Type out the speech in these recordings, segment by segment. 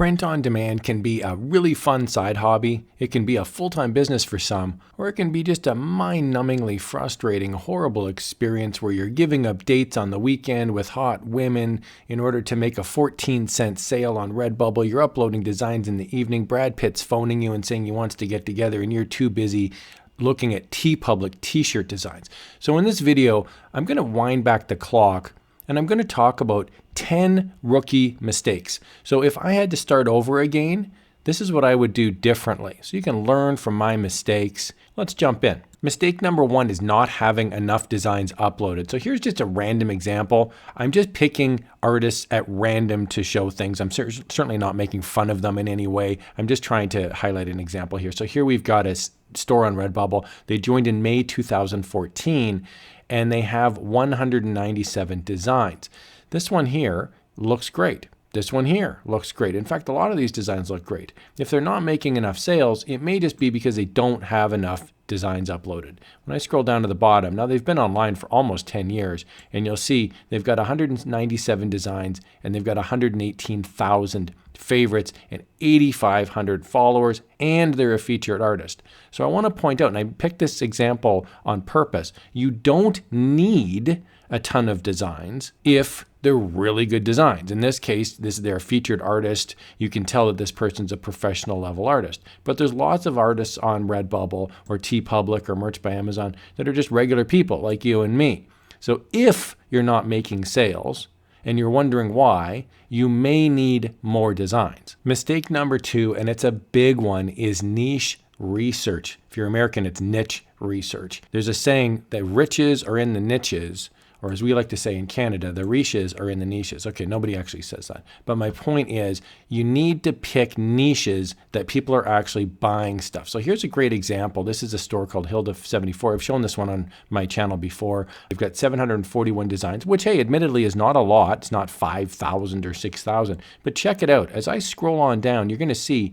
Print on demand can be a really fun side hobby, it can be a full-time business for some, or it can be just a mind-numbingly frustrating, horrible experience where you're giving up dates on the weekend with hot women in order to make a 14-cent sale on Redbubble. You're uploading designs in the evening, Brad Pitt's phoning you and saying he wants to get together, and you're too busy looking at TeePublic t-shirt designs. So in this video, I'm going to wind back the clock and I'm going to talk about 10 rookie mistakes. So if I had to start over again, this is what I would do differently. So you can learn from my mistakes. Let's jump in. Mistake number 1 is not having enough designs uploaded. So here's just a random example. I'm just picking artists at random to show things. I'm certainly not making fun of them in any way. I'm just trying to highlight an example here. So here we've got a store on Redbubble. They joined in May 2014 and they have 197 designs. This one here looks great. This one here looks great. In fact, a lot of these designs look great. If they're not making enough sales, it may just be because they don't have enough designs uploaded. When I scroll down to the bottom, now they've been online for almost 10 years, and you'll see they've got 197 designs, and they've got 118,000 favorites and 8,500 followers, and they're a featured artist. So I want to point out, and I picked this example on purpose, you don't need a ton of designs if they're really good designs. In this case, they're a featured artist. You can tell that this person's a professional level artist. But there's lots of artists on Redbubble or TeePublic or Merch by Amazon that are just regular people like you and me. So if you're not making sales and you're wondering why, you may need more designs. Mistake number 2, and it's a big one, is niche research. If you're American, it's niche research. There's a saying that riches are in the niches, or as we like to say in Canada, the riches are in the niches. Okay, nobody actually says that. But my point is, you need to pick niches that people are actually buying stuff. So here's a great example. This is a store called Hilda74. I've shown this one on my channel before. We've got 741 designs, which, hey, admittedly is not a lot. It's not 5,000 or 6,000. But check it out. As I scroll on down, you're going to see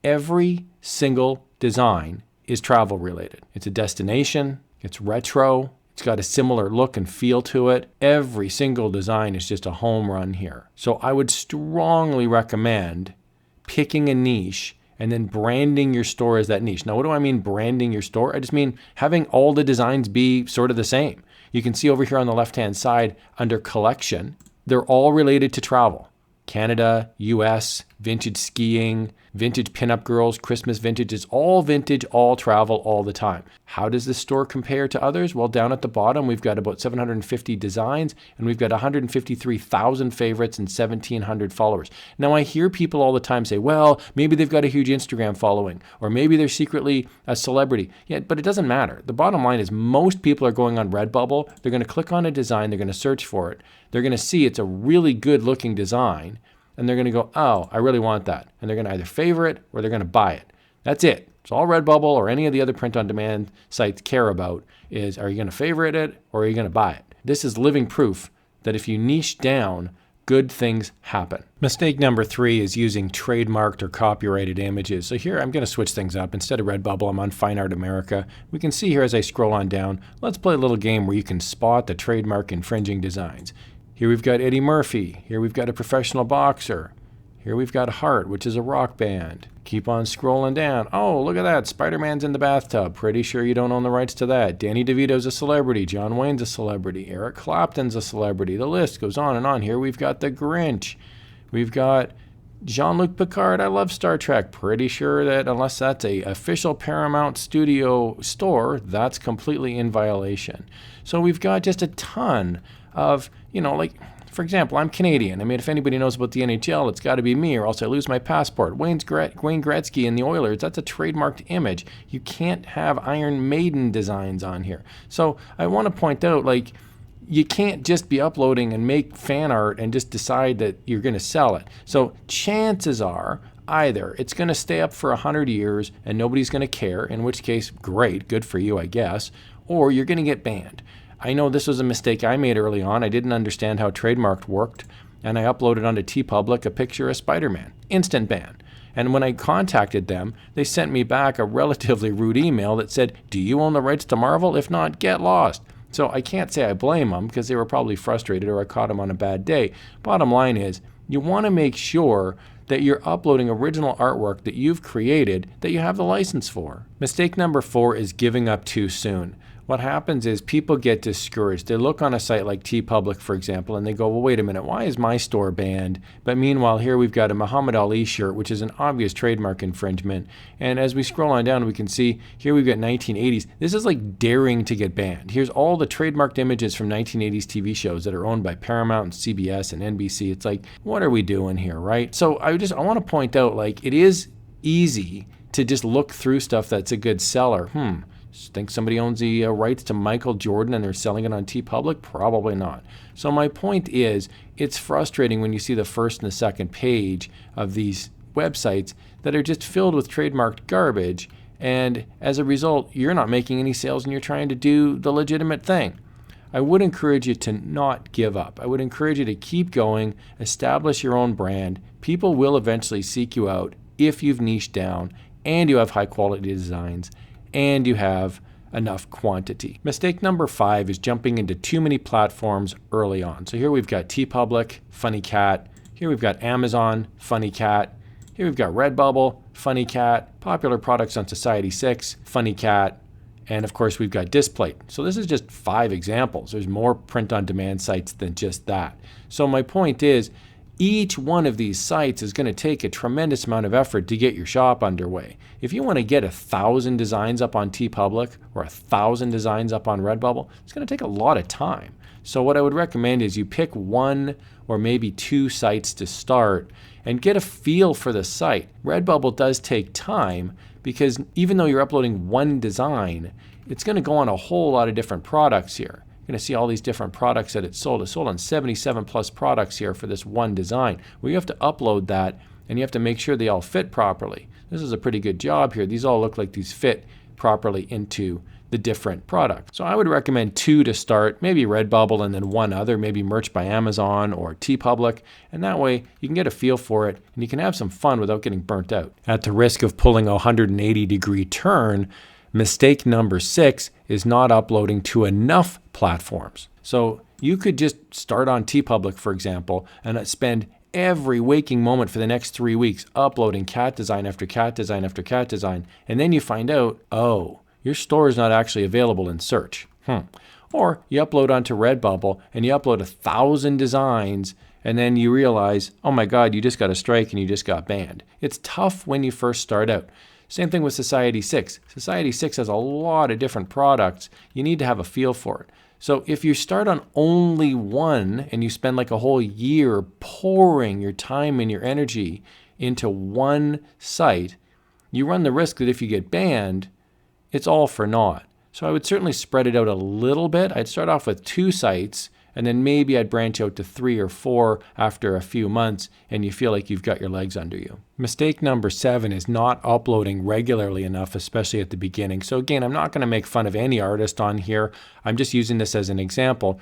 every single design is travel related. It's a destination. It's retro. It's got a similar look and feel to it. Every single design is just a home run here. So I would strongly recommend picking a niche and then branding your store as that niche. Now, what do I mean branding your store? I just mean having all the designs be sort of the same. You can see over here on the left-hand side under collection, they're all related to travel. Canada, US, vintage skiing, vintage pinup girls, Christmas vintages, all vintage, all travel, all the time. How does this store compare to others? Well, down at the bottom, we've got about 750 designs, and we've got 153,000 favorites and 1,700 followers. Now, I hear people all the time say, well, maybe they've got a huge Instagram following, or maybe they're secretly a celebrity. Yeah, but it doesn't matter. The bottom line is most people are going on Redbubble. They're going to click on a design. They're going to search for it. They're going to see it's a really good looking design, and they're going to go, oh, I really want that. And they're going to either favor it or they're going to buy it. That's it. It's all Redbubble or any of the other print-on-demand sites care about is, are you going to favorite it or are you going to buy it? This is living proof that if you niche down, good things happen. Mistake number 3 is using trademarked or copyrighted images. So here I'm going to switch things up. Instead of Redbubble, I'm on Fine Art America. We can see here as I scroll on down, let's play a little game where you can spot the trademark infringing designs. Here we've got Eddie Murphy. Here we've got a professional boxer. Here we've got Heart, which is a rock band. Keep on scrolling down. Oh, look at that. Spider-Man's in the bathtub. Pretty sure you don't own the rights to that. Danny DeVito's a celebrity. John Wayne's a celebrity. Eric Clapton's a celebrity. The list goes on and on. Here we've got The Grinch. We've got Jean-Luc Picard. I love Star Trek. Pretty sure that unless that's a official Paramount Studio store, that's completely in violation. So we've got just a ton of, like, for example, I'm Canadian. I mean, if anybody knows about the NHL, it's got to be me or else I lose my passport. Wayne Gretzky and the Oilers, that's a trademarked image. You can't have Iron Maiden designs on here. So I want to point out, like, you can't just be uploading and make fan art and just decide that you're going to sell it. So chances are either it's going to stay up for 100 years and nobody's going to care, in which case, great, good for you, I guess, or you're going to get banned. I know this was a mistake I made early on. I didn't understand how trademarked worked, and I uploaded onto TeePublic a picture of Spider-Man. Instant ban. And when I contacted them, they sent me back a relatively rude email that said, do you own the rights to Marvel? If not, get lost. So I can't say I blame them because they were probably frustrated or I caught them on a bad day. Bottom line is, you want to make sure that you're uploading original artwork that you've created that you have the license for. Mistake number 4 is giving up too soon. What happens is people get discouraged. They look on a site like TeePublic, for example, and they go, well, wait a minute, why is my store banned? But meanwhile, here we've got a Muhammad Ali shirt, which is an obvious trademark infringement. And as we scroll on down, we can see here we've got 1980s. This is like daring to get banned. Here's all the trademarked images from 1980s TV shows that are owned by Paramount and CBS and NBC. It's like, what are we doing here, right? So I want to point out, like, it is easy to just look through stuff that's a good seller. Think somebody owns the rights to Michael Jordan and they're selling it on TeePublic? Probably not. So my point is, it's frustrating when you see the first and the second page of these websites that are just filled with trademarked garbage, and as a result, you're not making any sales and you're trying to do the legitimate thing. I would encourage you to not give up. I would encourage you to keep going, establish your own brand. People will eventually seek you out if you've niched down and you have high quality designs and you have enough quantity. Mistake number 5 is jumping into too many platforms early on. So here we've got TeePublic, Funny Cat. Here we've got Amazon, Funny Cat. Here we've got Redbubble, Funny Cat. Popular products on Society6, Funny Cat. And of course we've got Displate. So this is just 5 examples. There's more print-on-demand sites than just that. So my point is, each one of these sites is going to take a tremendous amount of effort to get your shop underway. If you want to get 1,000 designs up on TeePublic or 1,000 designs up on Redbubble, it's going to take a lot of time. So what I would recommend is you pick 1 or maybe 2 sites to start and get a feel for the site. Redbubble does take time because even though you're uploading 1 design, it's going to go on a whole lot of different products here. You're going to see all these different products that it's sold. It's sold on 77 plus products here for this 1 design. Well, you have to upload that and you have to make sure they all fit properly. This is a pretty good job here. These all look like these fit properly into the different products. So I would recommend 2 to start, maybe Redbubble and then 1 other, maybe Merch by Amazon or TeePublic, and that way you can get a feel for it and you can have some fun without getting burnt out. At the risk of pulling a 180-degree turn, mistake number 6 is not uploading to enough platforms. So you could just start on TeePublic, for example, and spend every waking moment for the next 3 weeks uploading cat design after cat design after cat design, and then you find out, oh, your store is not actually available in search. Or you upload onto Redbubble and you upload 1,000 designs and then you realize, oh my God, you just got a strike and you just got banned. It's tough when you first start out. Same thing with Society6. Society6 has a lot of different products. You need to have a feel for it. So if you start on only 1 and you spend like a whole year pouring your time and your energy into 1 site, you run the risk that if you get banned, it's all for naught. So I would certainly spread it out a little bit. I'd start off with 2 sites and then maybe I'd branch out to 3 or 4 after a few months and you feel like you've got your legs under you. Mistake number 7 is not uploading regularly enough, especially at the beginning. So again, I'm not going to make fun of any artist on here. I'm just using this as an example.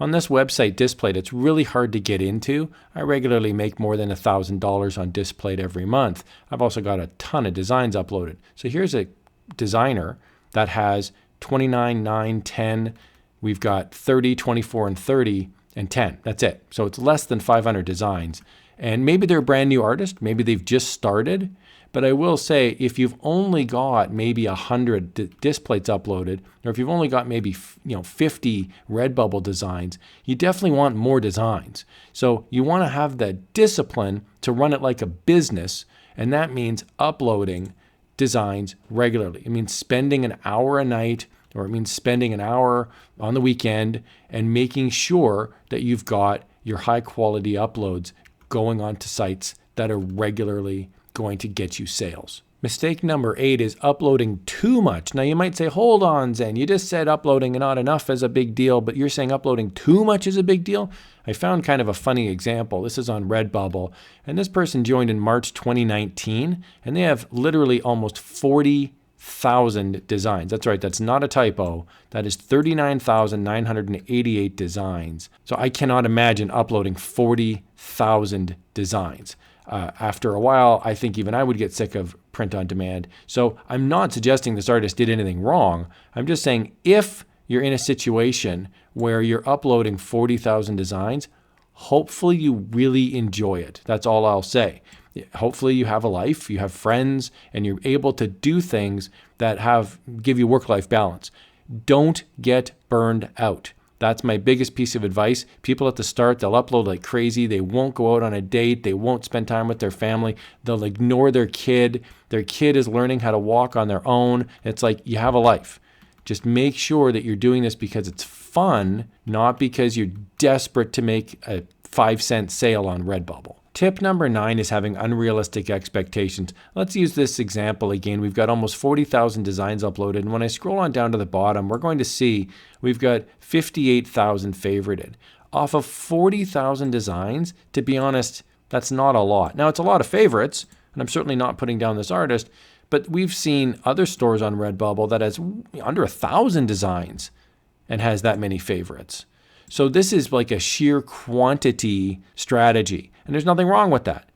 On this website, Displate, it's really hard to get into. I regularly make more than $1,000 on Displate every month. I've also got a ton of designs uploaded. So here's a designer that has 29, 9, 10. We've got 30, 24, and 30, and 10. That's it. So it's less than 500 designs. And maybe they're a brand new artist. Maybe they've just started. But I will say, if you've only got maybe 100 Displates uploaded, or if you've only got maybe 50 Redbubble designs, you definitely want more designs. So you want to have the discipline to run it like a business, and that means uploading designs regularly. It means spending an hour a night, or it means spending an hour on the weekend and making sure that you've got your high quality uploads going onto sites that are regularly going to get you sales. Mistake number 8 is uploading too much. Now you might say, hold on, Zen, you just said uploading not enough is a big deal, but you're saying uploading too much is a big deal? I found kind of a funny example. This is on Redbubble, and this person joined in March 2019, and they have literally almost 40,000 designs. That's right, that's not a typo. That is 39,988 designs. So I cannot imagine uploading 40,000 designs. After a while, I think even I would get sick of print on demand. So I'm not suggesting this artist did anything wrong. I'm just saying if you're in a situation where you're uploading 40,000 designs, hopefully you really enjoy it. That's all I'll say. Hopefully you have a life, you have friends, and you're able to do things that give you work-life balance. Don't get burned out. That's my biggest piece of advice. People at the start, they'll upload like crazy. They won't go out on a date. They won't spend time with their family. They'll ignore their kid. Their kid is learning how to walk on their own. It's like you have a life. Just make sure that you're doing this because it's fun, not because you're desperate to make a 5-cent sale on Redbubble. Tip number 9 is having unrealistic expectations. Let's use this example again. We've got almost 40,000 designs uploaded. And when I scroll on down to the bottom, we're going to see we've got 58,000 favorited. Off of 40,000 designs, to be honest, that's not a lot. Now, it's a lot of favorites, and I'm certainly not putting down this artist, but we've seen other stores on Redbubble that has under 1,000 designs and has that many favorites. So this is like a sheer quantity strategy, and there's nothing wrong with that.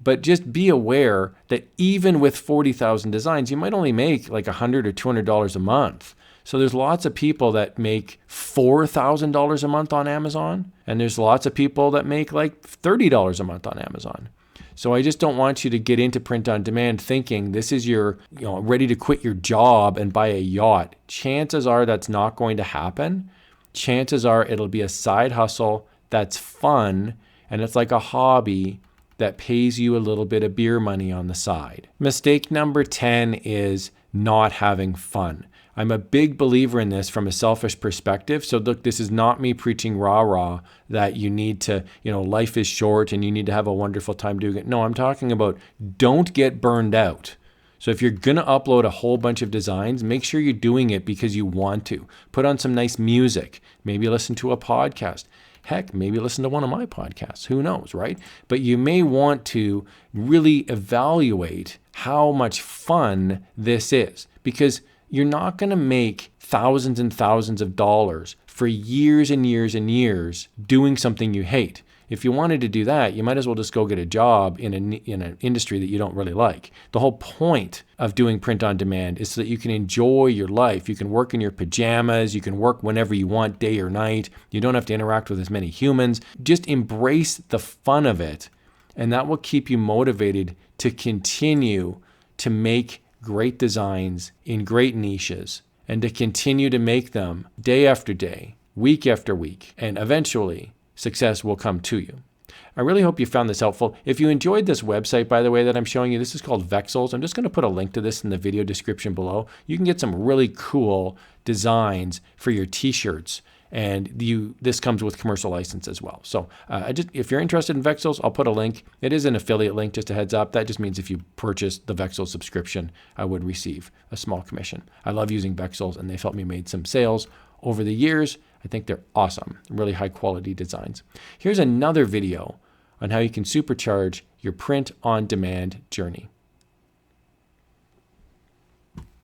But just be aware that even with 40,000 designs, you might only make like $100 or $200 a month. So there's lots of people that make $4,000 a month on Amazon, and there's lots of people that make like $30 a month on Amazon. So I just don't want you to get into print on demand thinking this is your, ready to quit your job and buy a yacht. Chances are that's not going to happen. Chances are it'll be a side hustle that's fun, and it's like a hobby that pays you a little bit of beer money on the side. Mistake number 10 is not having fun. I'm a big believer in this from a selfish perspective. So look, this is not me preaching rah-rah that you need to, life is short and you need to have a wonderful time doing it. No, I'm talking about don't get burned out. So if you're going to upload a whole bunch of designs, make sure you're doing it because you want to. Put on some nice music. Maybe listen to a podcast. Heck, maybe listen to one of my podcasts. Who knows, right? But you may want to really evaluate how much fun this is, because you're not going to make thousands and thousands of dollars for years and years and years doing something you hate. If you wanted to do that, you might as well just go get a job in an industry that you don't really like. The whole point of doing print on demand is so that you can enjoy your life. You can work in your pajamas. You can work whenever you want, day or night. You don't have to interact with as many humans. Just embrace the fun of it, and that will keep you motivated to continue to make great designs in great niches and to continue to make them day after day, week after week, and eventually success will come to you. I really hope you found this helpful. If you enjoyed this website, by the way, that I'm showing you, this is called Vexels. I'm just going to put a link to this in the video description below. You can get some really cool designs for your t-shirts, and this comes with commercial license as well. So if you're interested in Vexels, I'll put a link. It is an affiliate link, just a heads up. That just means if you purchase the Vexels subscription, I would receive a small commission. I love using Vexels, and they've helped me make some sales over the years. I think they're awesome, really high quality designs. Here's another video on how you can supercharge your print on demand journey.